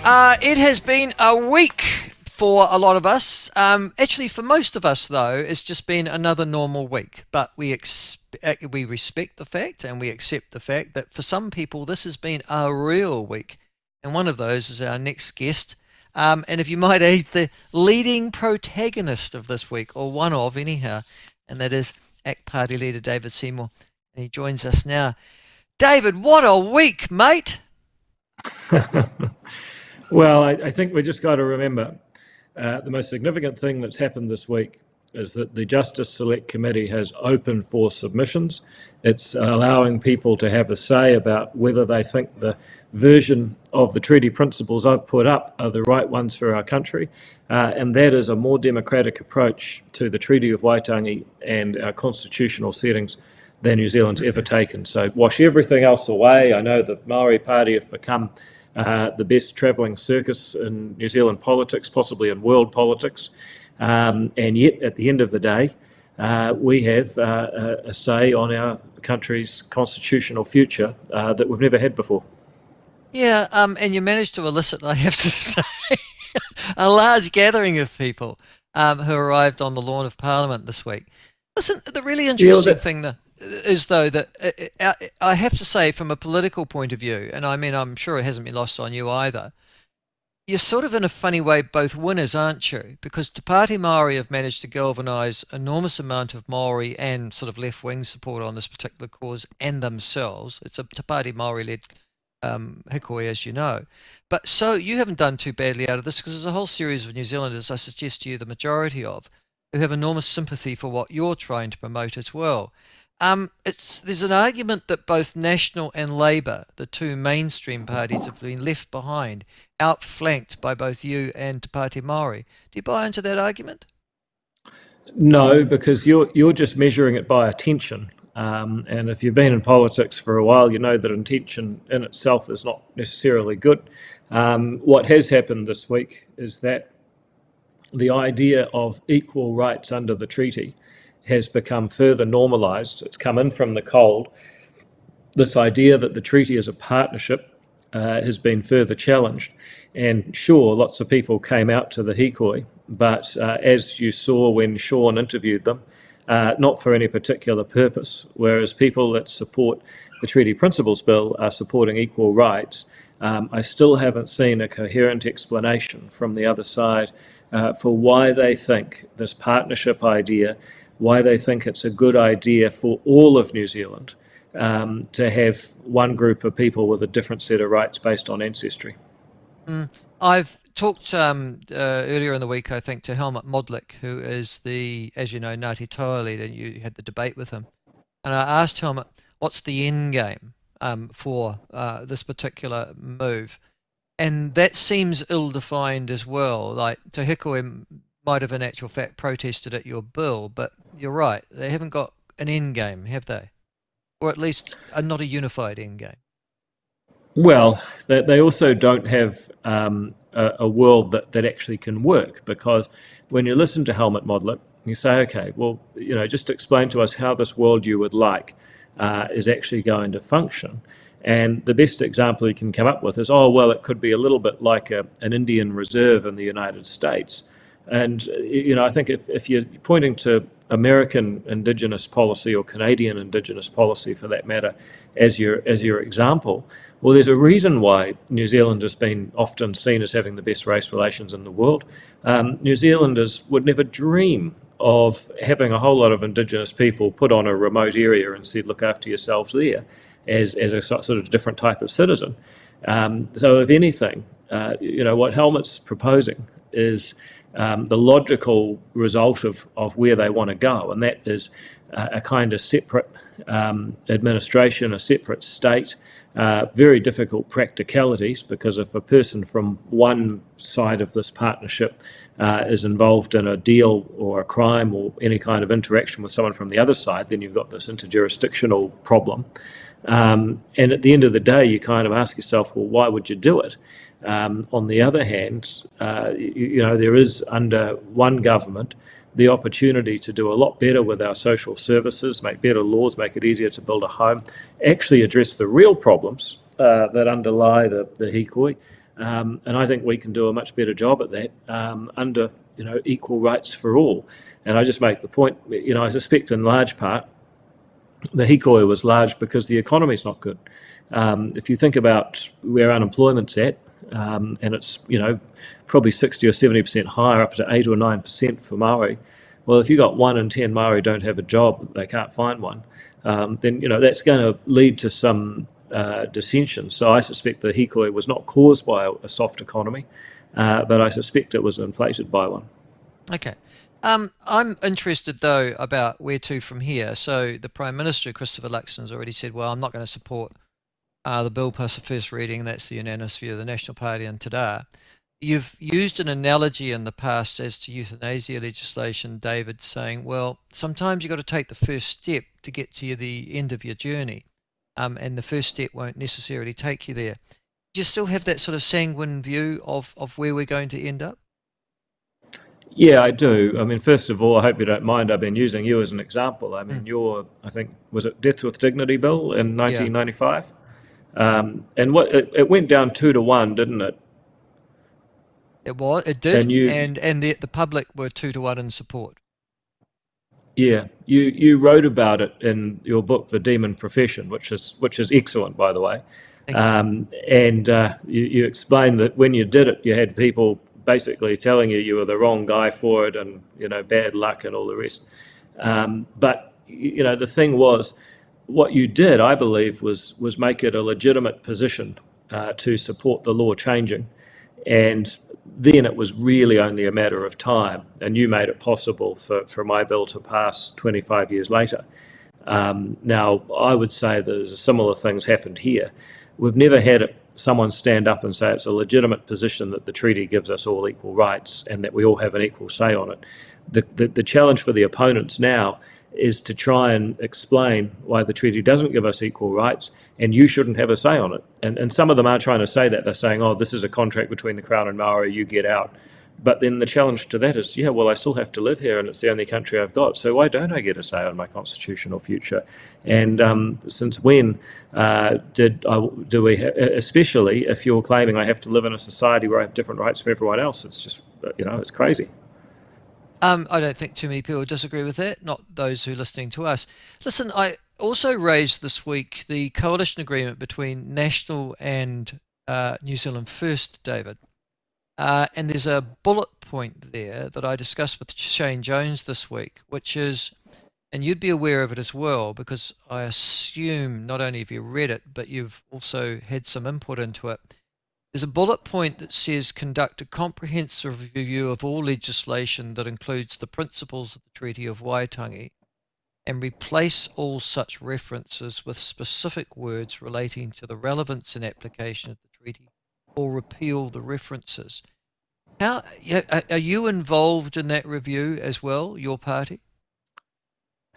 It has been a week for a lot of us. Actually, for most of us, though, it's just been another normal week. But we respect the fact and we accept the fact that for some people, this has been a real week. And one of those is our next guest. And if you might add, the leading protagonist of this week, or one of anyhow, and that is ACT Party leader David Seymour. And he joins us now. David, what a week, mate! Well, I think we just got to remember the most significant thing that's happened this week is that the Justice Select Committee has opened for submissions. It's allowing people to have a say about whether they think the version of the treaty principles I've put up are the right ones for our country. And that is a more democratic approach to the Treaty of Waitangi and our constitutional settings than New Zealand's ever taken. So wash everything else away. I know the Maori Party have become the best travelling circus in New Zealand politics, possibly in world politics. And yet, at the end of the day, we have a say on our country's constitutional future that we've never had before. Yeah, and you managed to elicit, I have to say, a large gathering of people who arrived on the lawn of Parliament this week. Listen, the really interesting thing, though, is though that I have to say, from a political point of view, and I mean, I'm sure it hasn't been lost on you either, you're sort of in a funny way both winners, aren't you? Because Te Pāti Māori have managed to galvanise enormous amount of Māori and sort of left-wing support on this particular cause and themselves. It's a Te Pāti Māori-led hikoi, as you know. But so you haven't done too badly out of this, because there's a whole series of New Zealanders, I suggest to you the majority of, who have enormous sympathy for what you're trying to promote as well. There's an argument that both National and Labour, the two mainstream parties, have been left behind, outflanked by both you and Te Pāti Māori. Do you buy into that argument? No, because you're just measuring it by attention. And if you've been in politics for a while, you know that intention in itself is not necessarily good. What has happened this week is that the idea of equal rights under the treaty has become further normalised. It's come in from the cold. This idea that the treaty is a partnership has been further challenged. And sure, lots of people came out to the hikoi, but as you saw when Sean interviewed them, not for any particular purpose, whereas people that support the Treaty Principles Bill are supporting equal rights. I still haven't seen a coherent explanation from the other side for why they think this partnership idea, why they think it's a good idea for all of New Zealand to have one group of people with a different set of rights based on ancestry. I've talked earlier in the week, I think, to Helmut Modlik, who is the, as you know, Ngāti Toa leader. You had the debate with him. And I asked Helmut, what's the end game for this particular move? And that seems ill-defined as well. Like, Te Hikoe might have in actual fact protested at your bill, but you're right, they haven't got an end game, have they? Or at least not a unified end game. Well, they also don't have a world that actually can work, because when you listen to Helmut Modlik, you say, okay, well, you know, just explain to us how this world you would like is actually going to function. And the best example you can come up with is, oh, well, it could be a little bit like an Indian reserve in the United States. And, you know, I think if you're pointing to American Indigenous policy or Canadian Indigenous policy, for that matter, as your example, well, there's a reason why New Zealand has been often seen as having the best race relations in the world. New Zealanders would never dream of having a whole lot of Indigenous people put on a remote area and said, look after yourselves there, as a sort of different type of citizen. So if anything, you know, what Helmut's proposing is the logical result of where they want to go, and that is a kind of separate administration, a separate state, very difficult practicalities, because if a person from one side of this partnership is involved in a deal or a crime or any kind of interaction with someone from the other side, then you've got this interjurisdictional problem. And at the end of the day, you kind of ask yourself, well, why would you do it? On the other hand, you know, there is under one government the opportunity to do a lot better with our social services, make better laws, make it easier to build a home, actually address the real problems that underlie the hikoi, And I think we can do a much better job at that under equal rights for all. And I just make the point, I suspect in large part the hikoi was large because the economy's not good. If you think about where unemployment's at, and it's probably 60 or 70% higher, up to 8 or 9% for Maori. Well, if you got 1 in 10 Maori don't have a job, they can't find one, then that's going to lead to some dissension. So I suspect the hikoi was not caused by a soft economy, but I suspect it was inflated by one. Okay. I'm interested, though, about where to from here. So the Prime Minister, Christopher Luxon's already said, well, I'm not going to support the bill past the first reading. That's the unanimous view of the National Party and Te Rā. You've used an analogy in the past as to euthanasia legislation, David, saying, well, sometimes you've got to take the first step to get to the end of your journey, and the first step won't necessarily take you there. Do you still have that sort of sanguine view of where we're going to end up? Yeah, I do. I mean, first of all, I hope you don't mind, I've been using you as an example. I mean, I think, was it Death with Dignity bill in 1995? Yeah. And it went down 2-1, didn't it? It did, and the public were 2-1 in support. Yeah, you wrote about it in your book, The Demon Profession, which is excellent, by the way. And you explained that when you did it, you had people basically telling you were the wrong guy for it, and bad luck and all the rest. But the thing was, what you did, I believe, was make it a legitimate position to support the law changing, and then it was really only a matter of time, and you made it possible for my bill to pass 25 years later. Now, I would say there's similar things happened here. We've never had someone stand up and say it's a legitimate position that the treaty gives us all equal rights and that we all have an equal say on it. The challenge for the opponents now is to try and explain why the treaty doesn't give us equal rights and you shouldn't have a say on it. And some of them are trying to say that. They're saying, oh, this is a contract between the Crown and Maori, you get out. But then the challenge to that is, yeah, well, I still have to live here and it's the only country I've got, so why don't I get a say on my constitutional future? And since when do we, especially if you're claiming I have to live in a society where I have different rights from everyone else, it's just, it's crazy. I don't think too many people disagree with that, not those who are listening to us. Listen, I also raised this week the coalition agreement between National and New Zealand First, David. And there's a bullet point there that I discussed with Shane Jones this week, which is, and you'd be aware of it as well, because I assume not only have you read it, but you've also had some input into it. There's a bullet point that says conduct a comprehensive review of all legislation that includes the principles of the Treaty of Waitangi and replace all such references with specific words relating to the relevance and application of the treaty, or repeal the references. Are you involved in that review as well, your party?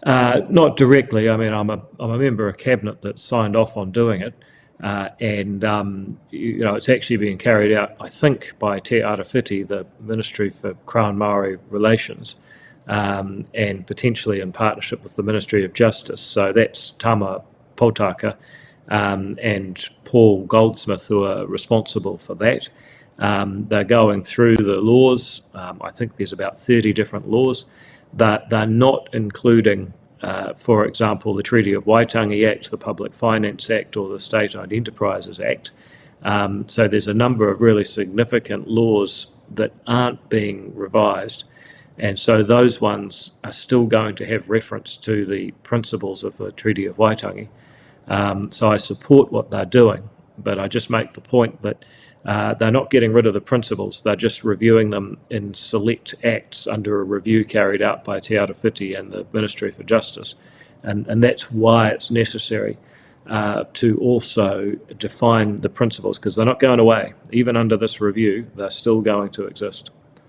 Not directly. I mean, I'm a member of cabinet that signed off on doing it, and it's actually being carried out, I think, by Te Arawhiti, the Ministry for Crown Maori Relations, and potentially in partnership with the Ministry of Justice. So that's Tama Potaka and Paul Goldsmith, who are responsible for that. They're going through the laws. I think there's about 30 different laws that they're not including, for example, the Treaty of Waitangi Act, the Public Finance Act, or the State-Owned Enterprises Act. So there's a number of really significant laws that aren't being revised. And so those ones are still going to have reference to the principles of the Treaty of Waitangi. So I support what they're doing, but I just make the point that they're not getting rid of the principles, they're just reviewing them in select acts under a review carried out by Te Arawhiti and the Ministry for Justice. And that's why it's necessary to also define the principles, because they're not going away. Even under this review, they're still going to exist.